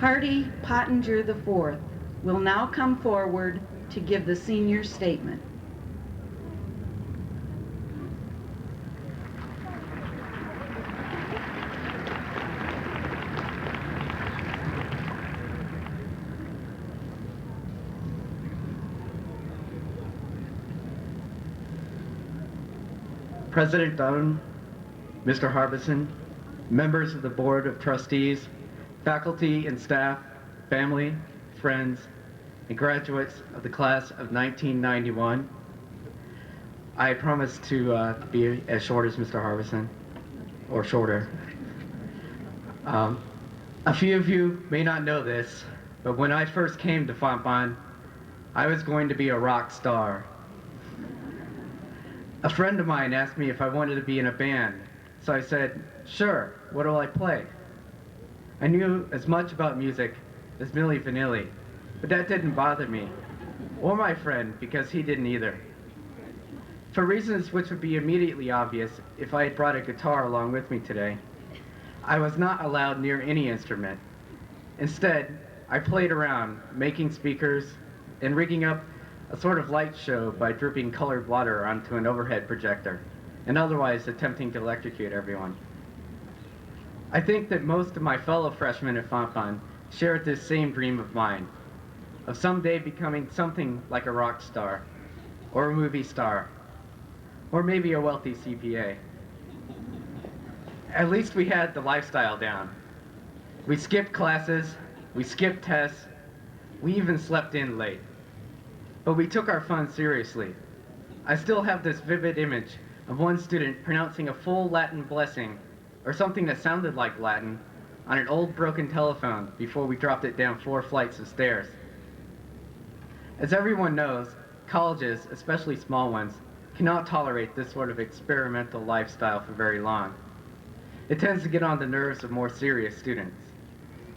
Hardy Pottinger IV will now come forward to give the senior statement. President Dunham, Mr. Harbison, members of the Board of Trustees, faculty and staff, family, friends, and graduates of the class of 1991. I promise to be as short as Mr. Harbison, or shorter. A few of you may not know this, but when I first came to Fontbonne, I was going to be a rock star. A friend of mine asked me if I wanted to be in a band, so I said, sure, what will I play? I knew as much about music as Milli Vanilli, but that didn't bother me, or my friend, because he didn't either. For reasons which would be immediately obvious if I had brought a guitar along with me today, I was not allowed near any instrument. Instead, I played around, making speakers and rigging up a sort of light show by dripping colored water onto an overhead projector, and otherwise attempting to electrocute everyone. I think that most of my fellow freshmen at Fontbonne shared this same dream of mine, of someday becoming something like a rock star, or a movie star, or maybe a wealthy CPA. At least we had the lifestyle down. We skipped classes, we skipped tests, we even slept in late. But we took our fun seriously. I still have this vivid image of one student pronouncing a full Latin blessing, or something that sounded like Latin, on an old broken telephone before we dropped it down 4 flights of stairs. As everyone knows, colleges, especially small ones, cannot tolerate this sort of experimental lifestyle for very long. It tends to get on the nerves of more serious students.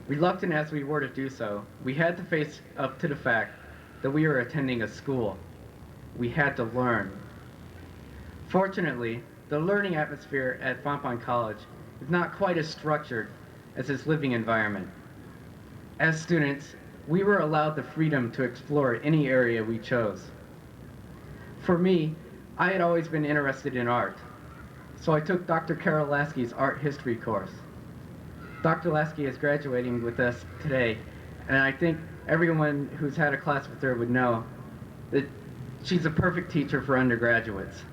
Reluctant as we were to do so, we had to face up to the fact that we were attending a school. We had to learn. Fortunately, the learning atmosphere at Fontbonne College is not quite as structured as its living environment. As students, we were allowed the freedom to explore any area we chose. For me, I had always been interested in art, so I took Dr. Carol Lasky's art history course. Dr. Lasky is graduating with us today, and I think everyone who's had a class with her would know that she's a perfect teacher for undergraduates.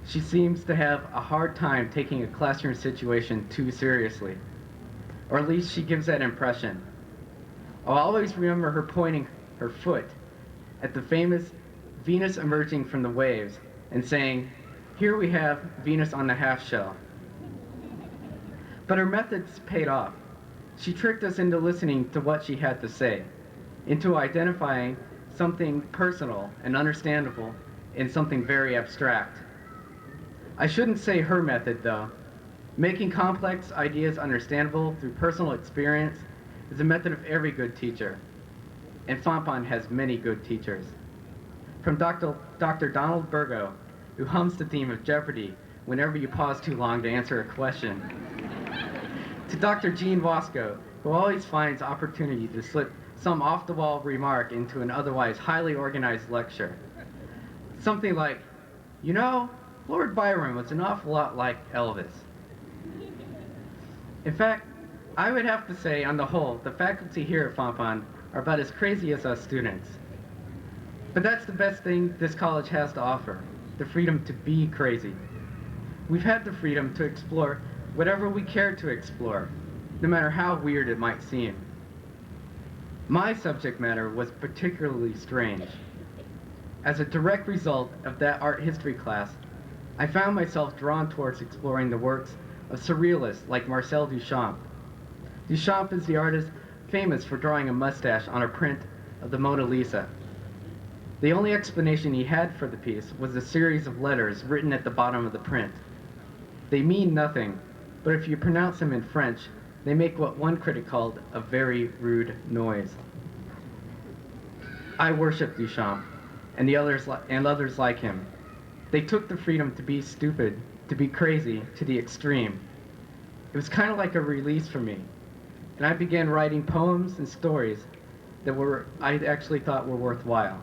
She seems to have a hard time taking a classroom situation too seriously, or at least she gives that impression. I'll always remember her pointing her foot at the famous Venus emerging from the waves and saying, "Here we have Venus on the half shell." But her methods paid off. She tricked us into listening to what she had to say, into identifying something personal and understandable in something very abstract. I shouldn't say her method, though. Making complex ideas understandable through personal experience is the method of every good teacher, and Fontbonne has many good teachers. From Dr. Donald Burgo, who hums the theme of Jeopardy whenever you pause too long to answer a question, to Dr. Jean Wasco, who always finds opportunity to slip some off-the-wall remark into an otherwise highly organized lecture. Something like, "You know, Lord Byron was an awful lot like Elvis." In fact, I would have to say, on the whole, the faculty here at Fontbonne are about as crazy as us students. But that's the best thing this college has to offer, the freedom to be crazy. We've had the freedom to explore whatever we cared to explore, no matter how weird it might seem. My subject matter was particularly strange. As a direct result of that art history class, I found myself drawn towards exploring the works of surrealists like Marcel Duchamp. Duchamp is the artist famous for drawing a mustache on a print of the Mona Lisa. The only explanation he had for the piece was a series of letters written at the bottom of the print. They mean nothing, but if you pronounce them in French, they make what one critic called a very rude noise. I worship Duchamp and others like him. They took the freedom to be stupid, to be crazy, to the extreme. It was kind of like a release for me. and I began writing poems and stories that I actually thought were worthwhile.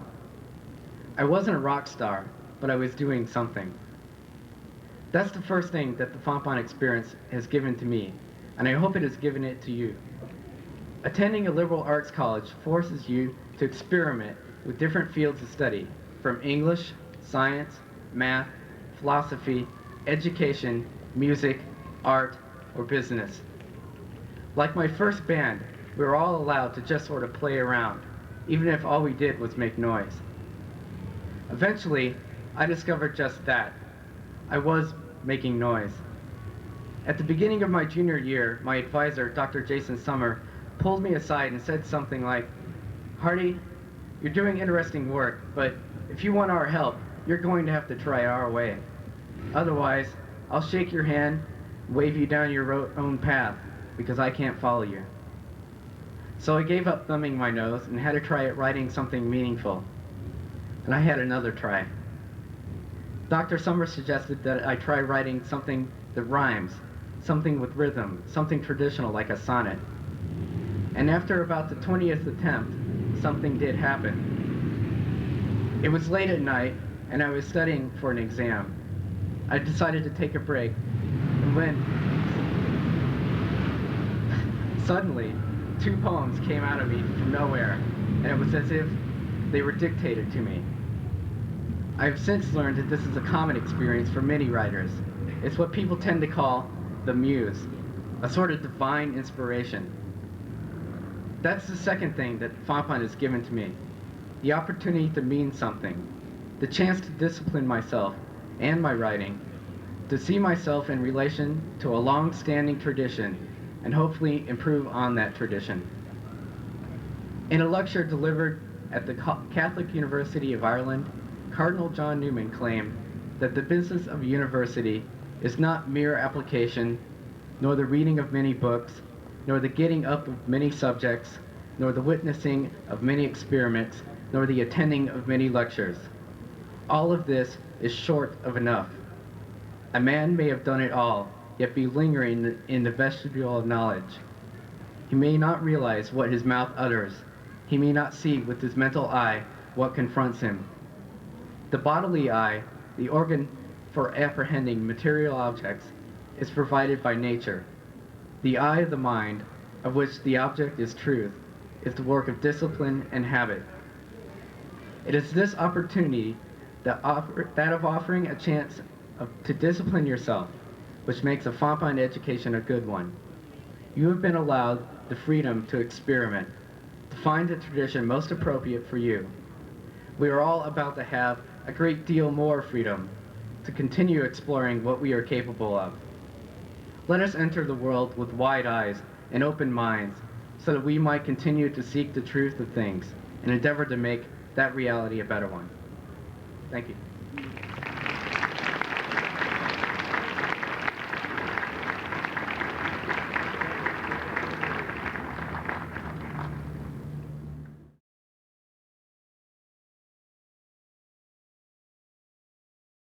I wasn't a rock star, but I was doing something. That's the first thing that the Fontbonne experience has given to me, and I hope it has given it to you. Attending a liberal arts college forces you to experiment with different fields of study, from English, science, math, philosophy, education, music, art, or business. Like my first band, we were all allowed to just sort of play around, even if all we did was make noise. Eventually, I discovered just that. I was making noise. At the beginning of my junior year, my advisor, Dr. Jason Summer, pulled me aside and said something like, "Hardy, you're doing interesting work, but if you want our help, you're going to have to try our way. Otherwise, I'll shake your hand, wave you down your own path, because I can't follow you." So I gave up thumbing my nose and had to try writing something meaningful. And I had another try. Dr. Summer suggested that I try writing something that rhymes, something with rhythm, something traditional like a sonnet. And after about the 20th attempt, something did happen. It was late at night, and I was studying for an exam. I decided to take a break, and when suddenly, two poems came out of me from nowhere, and it was as if they were dictated to me. I have since learned that this is a common experience for many writers. It's what people tend to call the muse, a sort of divine inspiration. That's the second thing that Fontbonne has given to me, the opportunity to mean something, the chance to discipline myself and my writing, to see myself in relation to a long-standing tradition and hopefully improve on that tradition. In a lecture delivered at the Catholic University of Ireland, Cardinal John Newman claimed that the business of a university is not mere application, nor the reading of many books, nor the getting up of many subjects, nor the witnessing of many experiments, nor the attending of many lectures. All of this is short of enough. A man may have done it all, yet be lingering in the vestibule of knowledge. He may not realize what his mouth utters. He may not see with his mental eye what confronts him. The bodily eye, the organ for apprehending material objects, is provided by nature. The eye of the mind, of which the object is truth, is the work of discipline and habit. It is this opportunity, that of offering a chance to discipline yourself, which makes a Fontbonne education a good one. You have been allowed the freedom to experiment, to find the tradition most appropriate for you. We are all about to have a great deal more freedom to continue exploring what we are capable of. Let us enter the world with wide eyes and open minds so that we might continue to seek the truth of things and endeavor to make that reality a better one. Thank you.